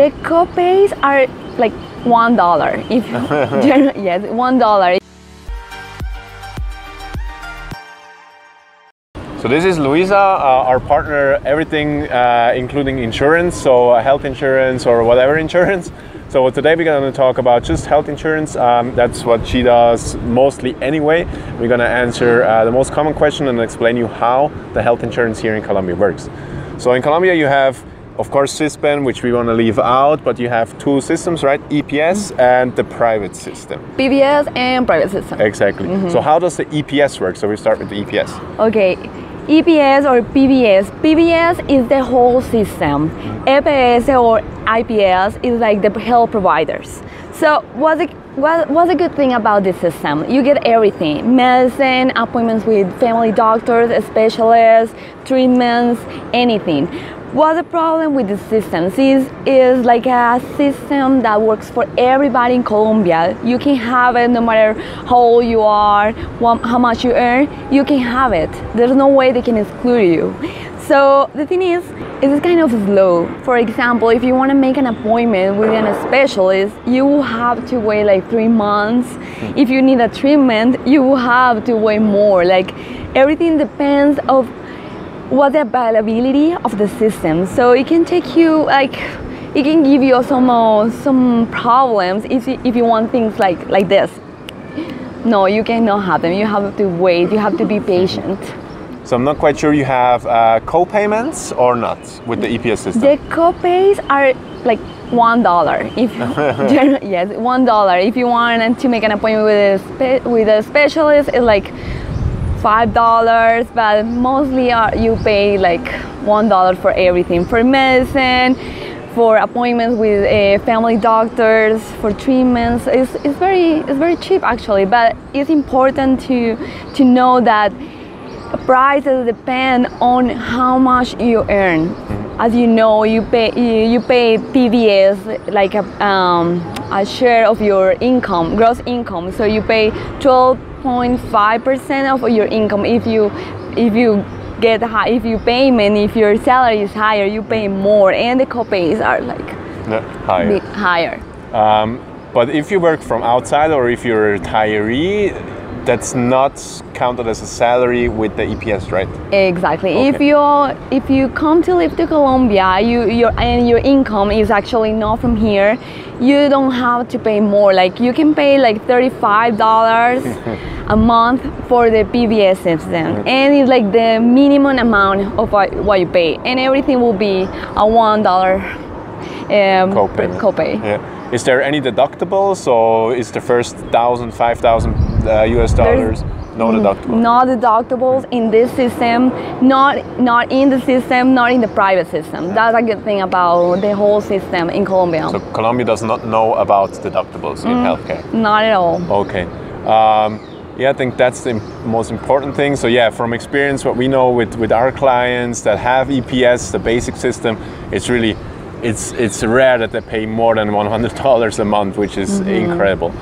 The copays are like $1. If yes, $1. So this is Luisa, our partner, everything including insurance, so health insurance or whatever insurance. So today we're going to talk about just health insurance. That's what she does mostly anyway. We're going to answer the most common question and explain you how the health insurance here in Colombia works. So in Colombia you have, of course, Sispen, which we want to leave out, but you have two systems, right? EPS and the private system. PBS and private system. Exactly. So how does the EPS work? So we start with the EPS. Okay. EPS or PBS. PBS is the whole system. EPS or IPS is like the health providers. So what's a good thing about this system? You get everything: medicine, appointments with family doctors, specialists, treatments, anything. What's the problem with the system? Is like a system that works for everybody in Colombia. You can have it no matter how old you are, how much you earn, you can have it. There's no way they can exclude you. So the thing is, it's kind of slow. For example, if you want to make an appointment with a specialist, you will have to wait like 3 months. If you need a treatment, you will have to wait more. Like everything depends of what the availability of the system. So it can take you it can give you some problems if you want things like this. No, you cannot have them. You have to wait. You have to be patient. So I'm not quite sure, you have co-payments or not with the EPS system? The co-pays are like $1. If yes, $1. If you want to make an appointment with a specialist, it's like $5, but mostly you pay like $1 for everything, for medicine, for appointments with family doctors, for treatments. It's very cheap actually, but it's important to know that prices depend on how much you earn. As you know, you pay PBS like a share of your income, gross income. So you pay 12.5% of your income. If you payment, if your salary is higher, you pay more, and the copays are like higher. But if you work from outside or if you're a retiree, that's not counted as a salary with the EPS, right? Exactly. Okay. If you come to live to Colombia, your income is actually not from here, you don't have to pay more. Like you can pay like $35 a month for the PBS system, and it's like the minimum amount of what you pay, and everything will be a $1 copay. Yeah. Is there any deductible? So is the first $1,000, $5,000 US dollars? No deductible. No deductibles in this system, not in the system, not in the private system. That's a good thing about the whole system in Colombia. So Colombia does not know about deductibles in healthcare? Not at all. Okay. Yeah, I think that's the most important thing. So yeah, from experience, what we know with our clients that have EPS, the basic system, it's really, it's rare that they pay more than $100 a month, which is incredible.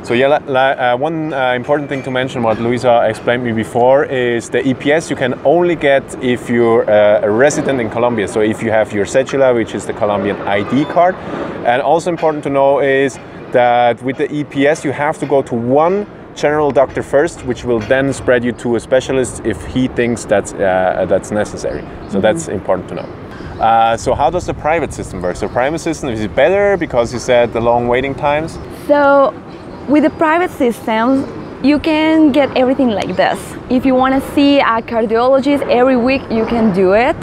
So yeah, one important thing to mention, what Luisa explained me before, is the EPS you can only get if you're a resident in Colombia. So if you have your cedula, which is the Colombian ID card. And also important to know is that with the EPS, you have to go to one general doctor first, which will then spread you to a specialist if he thinks that's necessary. So that's important to know. So how does the private system work? So private system, is it better because you said the long waiting times? So with the private systems, you can get everything like this. If you want to see a cardiologist every week, you can do it.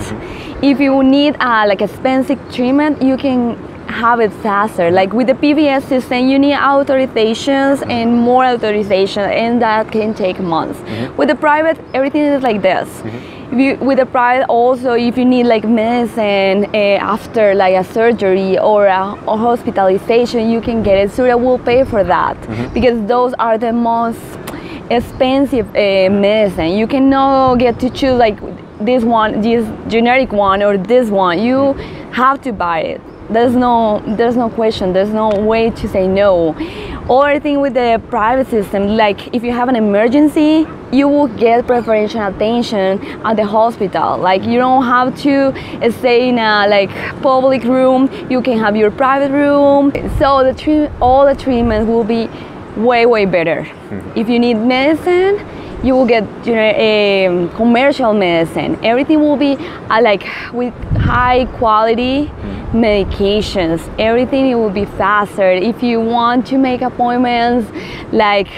If you need like expensive treatment, you can have it faster. Like with the PBS system, you need authorizations and more authorization, and that can take months. With the private, everything is like this. With the private also, if you need like medicine after like a surgery or hospitalization, you can get it. Sura will pay for that because those are the most expensive medicine. You cannot get to choose like this one, this generic one, or this one. You have to buy it. There's no question. There's no way to say no. Other thing with the private system, like if you have an emergency, you will get preferential attention at the hospital. Like you don't have to stay in a like public room. You can have your private room. So all the treatments will be way better. If you need medicine, you will get commercial medicine. Everything will be like with high quality medications. Everything will be faster. If you want to make appointments like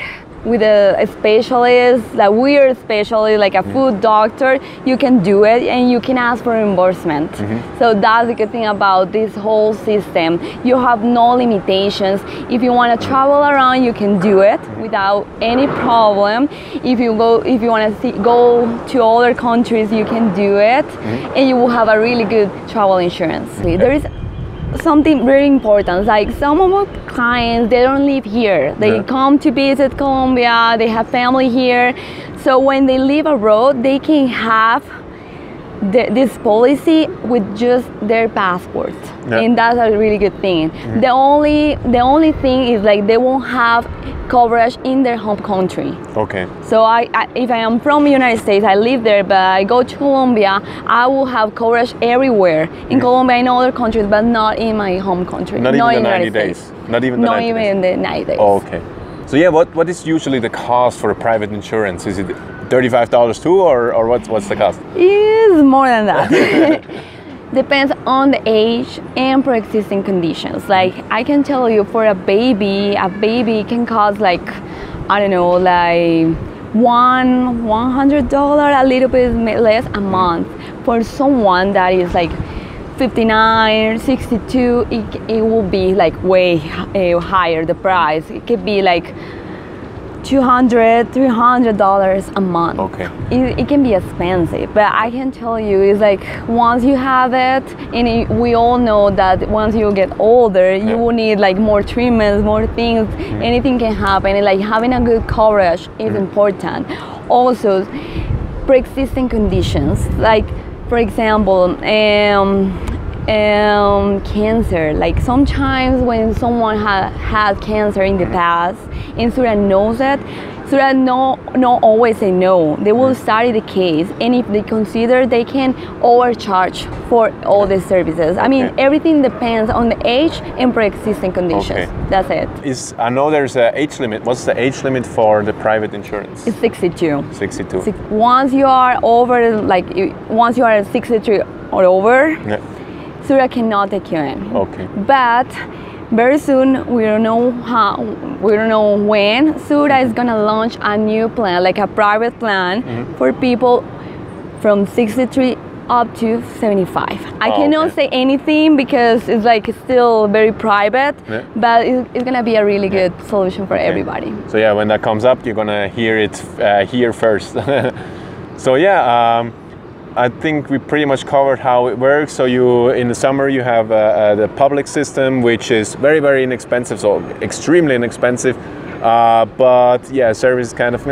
with a specialist, like weird specialist, like a food doctor, you can do it and you can ask for reimbursement. So that's the good thing about this whole system. You have no limitations. If you want to travel around, you can do it without any problem. If you want to go to other countries, you can do it, and you will have a really good travel insurance. There is something very important, like some of my clients, they don't live here. They come to visit Colombia, they have family here. So when they live abroad, they can have this policy with just their passport. And that's a really good thing. The only thing is like they won't have coverage in their home country. Okay. So if I am from the United States, I live there, but I go to Colombia, I will have coverage everywhere. In Colombia, in other countries, but not in my home country. Not even in the 90 United days? States. Not even the 90 days? Not even the 90 days. Oh, okay. So yeah, what is usually the cost for a private insurance? Is it $35 too, or what's the cost? It's more than that. Depends on the age and pre-existing conditions. Like I can tell you, for a baby can cost like, I don't know, like $100, a little bit less a month. For someone that is like 59, 62, it will be like way higher, the price. It could be like $200, $300 a month. Okay. It can be expensive, but I can tell you, it's like once you have it, and we all know that once you get older, you will need like more treatments, more things. Anything can happen, and like having a good coverage is important. Also, pre-existing conditions, like for example, cancer. Like sometimes when someone had cancer in the past and Sura knows it, Sura no always say no. They will study the case, and if they consider, they can overcharge for all the services. I mean, everything depends on the age and pre-existing conditions. That's it. I know there's an age limit. What's the age limit for the private insurance? It's 62. 62. Once you are over, once you are 63 or over, Sura cannot take you in. Okay. But very soon, we don't know when, Sura is gonna launch a new plan, like a private plan for people from 63 up to 75. I cannot say anything because it's like still very private, but it's gonna be a really good solution for everybody. So yeah, when that comes up, you're gonna hear it here first. So yeah, I think we pretty much covered how it works. So in the summer you have the public system, which is very inexpensive, so extremely inexpensive, but yeah, service is kind of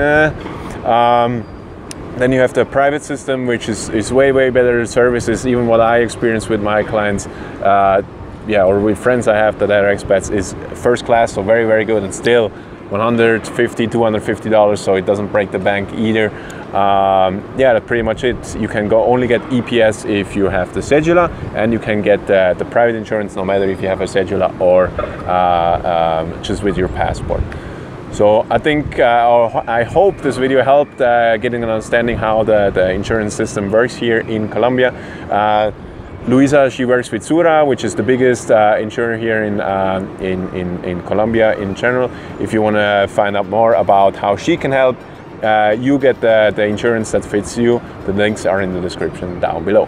then you have the private system, which is way better services. Even what I experience with my clients, or with friends I have that are expats, is first class, so very good, and still $150, $250, so it doesn't break the bank either. Yeah, that's pretty much it. You can only get EPS if you have the cedula, and you can get the private insurance no matter if you have a cedula or just with your passport. So I think, I hope this video helped getting an understanding how the insurance system works here in Colombia. Luisa, she works with Sura, which is the biggest insurer here in Colombia in general. If you want to find out more about how she can help you get the insurance that fits you, the links are in the description down below.